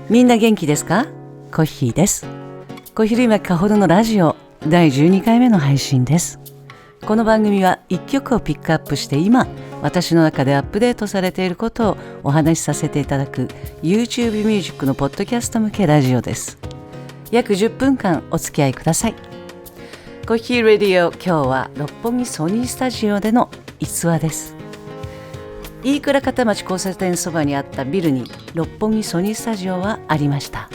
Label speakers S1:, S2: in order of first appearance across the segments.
S1: みんな元気ですか？コッヒーです。小昼間かほどのラジオ第12回目の配信です。この番組は1曲をピックアップして今私の中でアップデートされていることをお話しさせていただく YouTube ミュージックのポッドキャスト向けラジオです。約10分間お付き合いください。コッヒーレディオ、今日は六本木ソニースタジオでの逸話です。飯倉片町交差点そばにあったビルに六本木ソニースタジオはありました。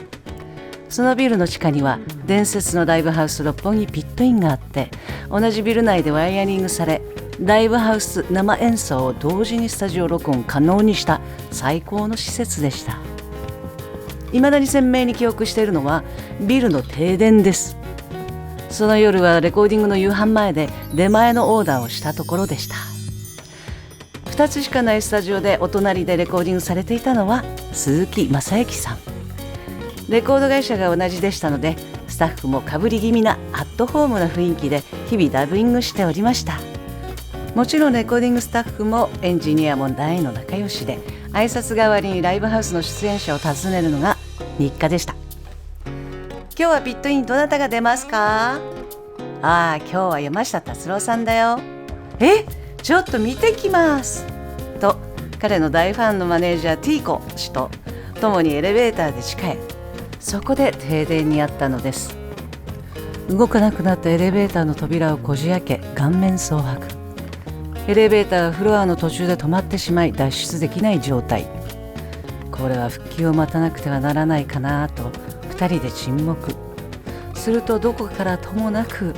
S1: そのビルの地下には伝説のライブハウス六本木ピットインがあって、同じビル内でワイヤリングされ、ライブハウス生演奏を同時にスタジオ録音可能にした最高の施設でした。未だに鮮明に記憶しているのはビルの停電です。その夜はレコーディングの夕飯前で出前のオーダーをしたところでした。2つしかないスタジオでお隣でレコーディングされていたのは鈴木雅之さん。レコード会社が同じでしたので、スタッフもかぶり気味なアットホームな雰囲気で日々ダビングしておりました。もちろんレコーディングスタッフもエンジニアも大の仲良しで、挨拶代わりにライブハウスの出演者を訪ねるのが日課でした。今日はピットインどなたが出ますか？今日は山下達郎さんだよ。ちょっと見てきますと、彼の大ファンのマネージャーティーコ氏と共にエレベーターで地下へ。そこで停電にあったのです。動かなくなったエレベーターの扉をこじ開け、顔面蒼白。エレベーターがフロアの途中で止まってしまい脱出できない状態。これは復旧を待たなくてはならないかなと2人で沈黙。するとどこからともなく、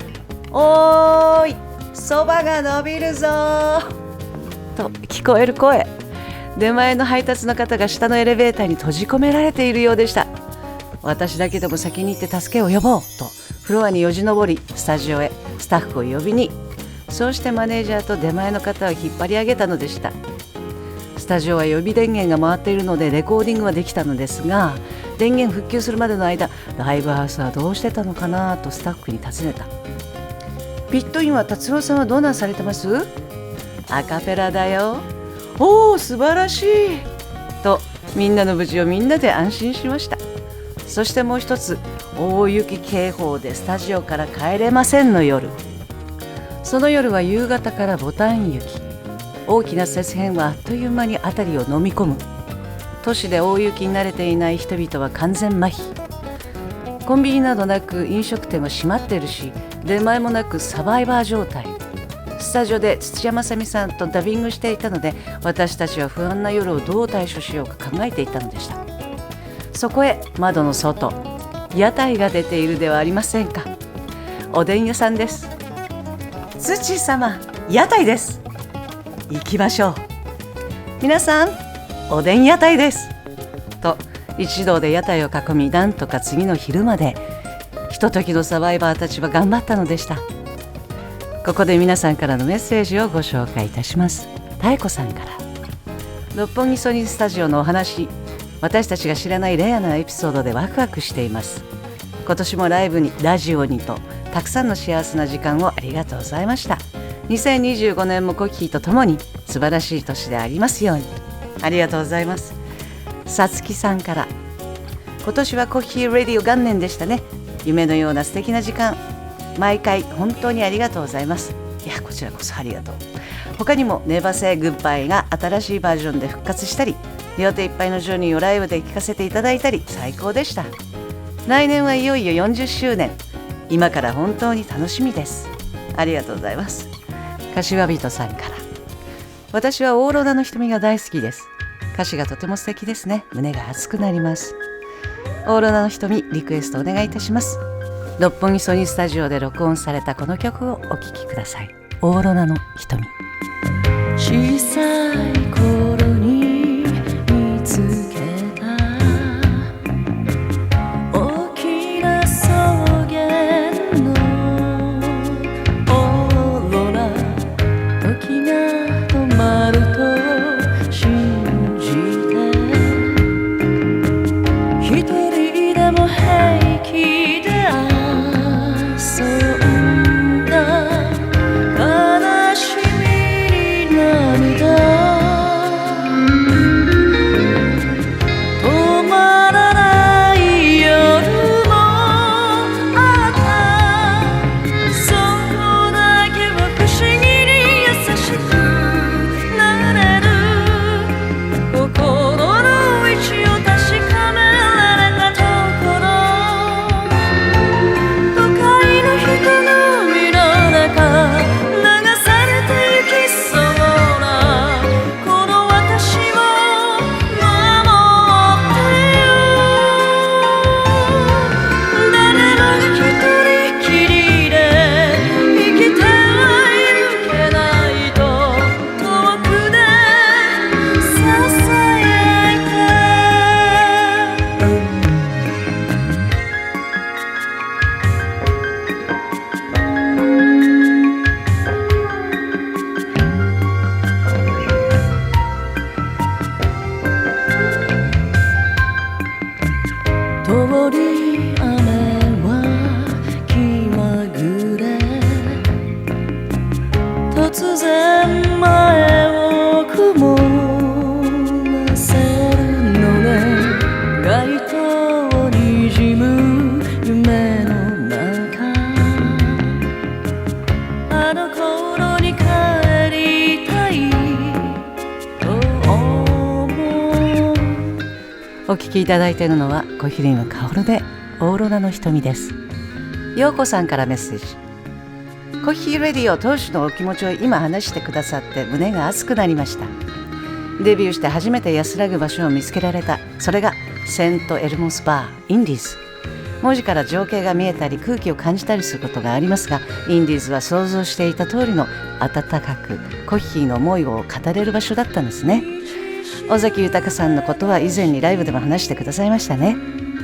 S1: おーい、そばが伸びるぞと聞こえる声。出前の配達の方が下のエレベーターに閉じ込められているようでした。私だけでも先に行って助けを呼ぼうとフロアによじ登り、スタジオへスタッフを呼びに、そうしてマネージャーと出前の方を引っ張り上げたのでした。スタジオは予備電源が回っているのでレコーディングはできたのですが、電源復旧するまでの間、ライブハウスはどうしてたのかなとスタッフに尋ねた。ピットインは達郎さんはどうなんされてます？アカペラだよ。おー、素晴らしいと、みんなの無事をみんなで安心しました。そしてもう一つ、大雪警報でスタジオから帰れませんの夜。その夜は夕方からボタン雪。大きな雪片はあっという間に辺りを飲み込む。都市で大雪に慣れていない人々は完全麻痺。コンビニなどなく飲食店は閉まっているし、出前もなくサバイバー状態。スタジオで土屋正美さんとダビングしていたので、私たちは不安な夜をどう対処しようか考えていたのでした。そこへ窓の外、屋台が出ているではありませんか。おでん屋さんです。土様、屋台です。行きましょう。皆さん、おでん屋台ですと一同で屋台を囲み、なんとか次の昼までひとときのサバイバーたちは頑張ったのでした。ここで皆さんからのメッセージをご紹介いたします。妙子さんから、六本木ソニースタジオのお話、私たちが知らないレアなエピソードでワクワクしています。今年もライブにラジオにとたくさんの幸せな時間をありがとうございました。2025年もコッヒーとともに素晴らしい年でありますように。ありがとうございます。さつきさんから、今年はコッヒーレディオ元年でしたね。夢のような素敵な時間、毎回本当にありがとうございます。いや、こちらこそありがとう。他にもネバセグッバイが新しいバージョンで復活したり、両手いっぱいのジョニーをライブで聴かせていただいたり、最高でした。来年はいよいよ40周年。今から本当に楽しみです。ありがとうございます。柏人さんから、私はオーロラの瞳が大好きです。歌詞がとても素敵ですね。胸が熱くなります。オーロラの瞳、リクエストお願いいたします。六本木ソニースタジオで録音されたこの曲をお聴きください。オーロラの瞳。小さい頃に見つけた大きな草原のオーロラ、時が止まると信じて、一人でも平気で遊んだ、悲しみに涙お聞きいただいているのは小比類巻薫でオーロラの瞳です。ようこさんからメッセージ。コッヒーレディオ当初のお気持ちを今話してくださって胸が熱くなりました。デビューして初めて安らぐ場所を見つけられた。それがセントエルモスバーインディーズ。文字から情景が見えたり空気を感じたりすることがありますが、インディーズは想像していた通りの温かくコッヒーの思いを語れる場所だったんですね。尾崎豊さんのことは以前にライブでも話してくださいましたね。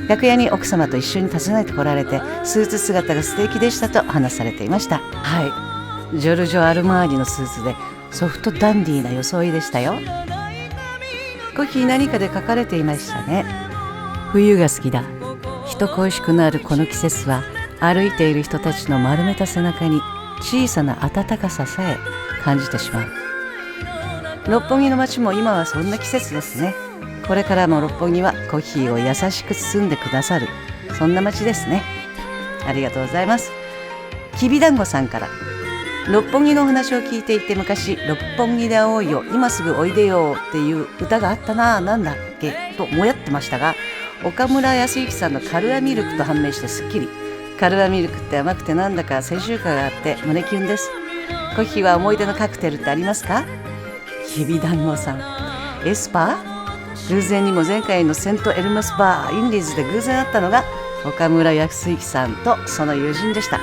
S1: 楽屋に奥様と一緒に訪ねてこられて、スーツ姿が素敵でしたと話されていました。はい、ジョルジョ・アルマーニのスーツでソフトダンディーな装いでしたよ。コッヒー何かで書かれていましたね。冬が好きだ。人恋しくなるこの季節は、歩いている人たちの丸めた背中に小さな温かささえ感じてしまう。六本木の街も今はそんな季節ですね。これからも六本木はコッヒーを優しく包んでくださる、そんな街ですね。ありがとうございます。きびだんごさんから、六本木のお話を聞いていて、昔六本木で会おうよ、今すぐおいでよっていう歌があったな、なんだっけともやってましたが、岡村康之さんのカルアミルクと判明してすっきり。カルアミルクって甘くてなんだか先週感があって胸キュンです。コッヒーは思い出のカクテルってありますか？きびだんごさん、エスパー？偶然にも前回のセントエルモスバーインディーズで偶然会ったのが岡村康之さんとその友人でした。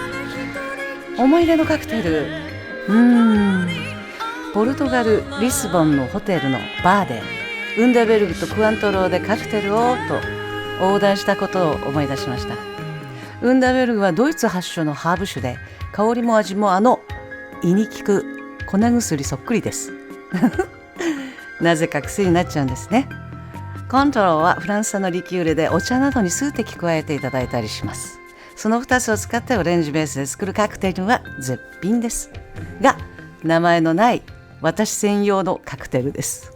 S1: 思い出のカクテル、ポルトガル・リスボンのホテルのバーでウンダーベルグとクワントローでカクテルをと横断したことを思い出しました。ウンダーベルグはドイツ発祥のハーブ酒で、香りも味も胃に効く粉薬そっくりですなぜか癖になっちゃうんですね。コントローはフランス産のリキュールでお茶などに数滴加えていただいたりします。その2つを使ってオレンジベースで作るカクテルは絶品ですが、名前のない私専用のカクテルです。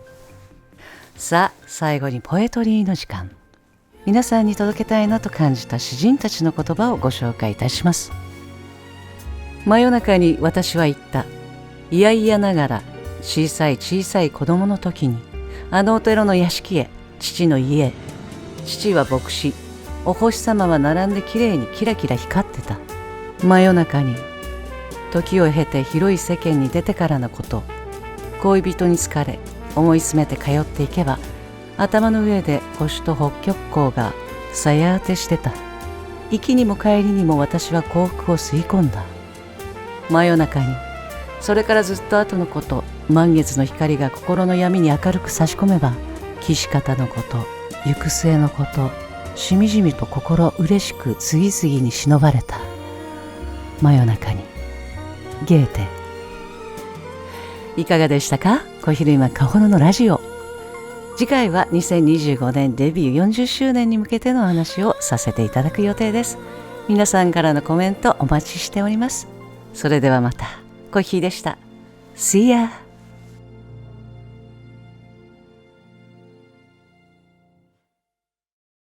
S1: さあ、最後にポエトリーの時間。皆さんに届けたいなと感じた詩人たちの言葉をご紹介いたします。真夜中に私は言った。いやいやながら小さい子供の時に、あのお寺の屋敷へ、父の家へ。父は牧師、お星様は並んできれいにキラキラ光ってた。真夜中に、時を経て広い世間に出てからのこと、恋人に好かれ思い詰めて通っていけば、頭の上で星と北極光がさや当てしてた。行きにも帰りにも私は幸福を吸い込んだ。真夜中に、それからずっと後のこと、満月の光が心の闇に明るく差し込めば、岸方のこと、行く末のこと、しみじみと心嬉しく次々に忍ばれた。真夜中に、ゲーテ。いかがでしたか？小比類巻薫のラジオ。次回は2025年デビュー40周年に向けてのお話をさせていただく予定です。皆さんからのコメントお待ちしております。それではまた。コッヒーでした。See ya!